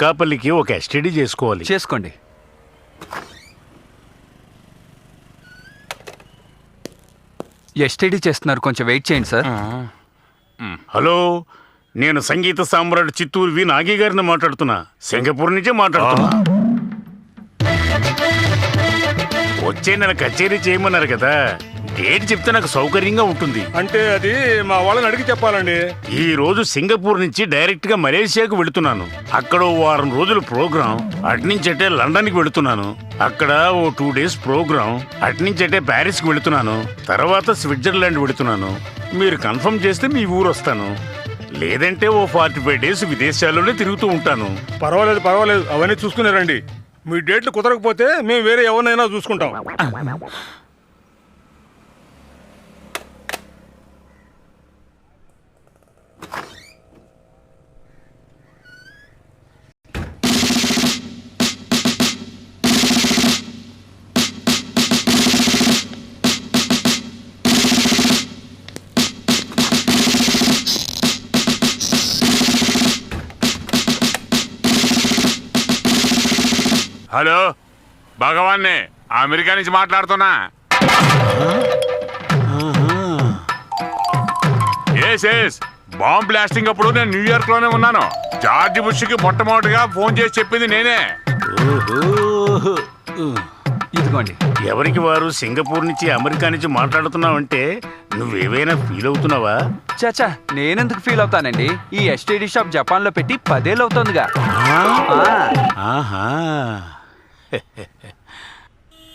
కాపల్లికి ఒక ఎస్టీడీ చేసుకోవాలి. చేసుకోండి. ఎస్టీడీ చేస్తున్నారు, కొంచెం వెయిట్ చేయండి సార్. హలో, నేను సంగీత సామ్రాట్ చిత్తూరు వి నాగి గారిని మాట్లాడుతున్నా. సింగపూర్ నుంచే మాట్లాడుతున్నా. వచ్చే నెల కచేరీ చేయమన్నారు కదా, డేట్ చెప్తే నాకు సౌకర్యంగా ఉంటుంది. అంటే అది మా వాళ్ళని అడిగి చెప్పాలండి. ఈ రోజు సింగపూర్ నుంచి డైరెక్ట్ గా మలేషియాకు వెళుతున్నాను. అక్కడ ఓ 2 వారం రోజులు ప్రోగ్రాం. అట్నుంచటే లండన్ కి వెళుతున్నాను. అక్కడ ఓ 2 డేస్ ప్రోగ్రాం. అట్నుంచటే ప్యారిస్ కి వెళుతున్నాను. తర్వాత స్విట్జర్లాండ్ వెళుతున్నాను. మీరు కన్ఫర్మ్ చేస్తే మీ ఊరు వస్తాను. లేదంటే ఓ 45 డేస్ విదేశాల్లోనే తిరుగుతూ ఉంటాను. పర్వాలేదు పర్వాలేదు, అవన్నీ చూసుకున్నారండి. మీ డేట్లు కుదరకపోతే మేము వేరే ఎవరినైనా చూసుకుంటాం. హలో, భగవాన్ని అమెరికా నుంచి మాట్లాడుతున్నా. ఎస్ బాంబ్ బ్లాస్టింగ్ అప్పుడు నేను న్యూయార్క్ లోనే ఉన్నాను. జార్జ్ బుష్కి మొట్టమొదటిగా ఫోన్ చేసి చెప్పింది నేనే. ఇదిగోండి. ఎవరికి వారు సింగపూర్ నుంచి అమెరికా నుంచి మాట్లాడుతున్నావంటే నువ్వేవైనా ఫీల్ అవుతున్నావా? చాచా, నేనెందుకు ఫీల్ అవుతానండి? ఈ ఎస్టీడీ షాప్ జపాన్ లో పెట్టి 10 ఏళ్ళు అవుతుందిగా. ఆహా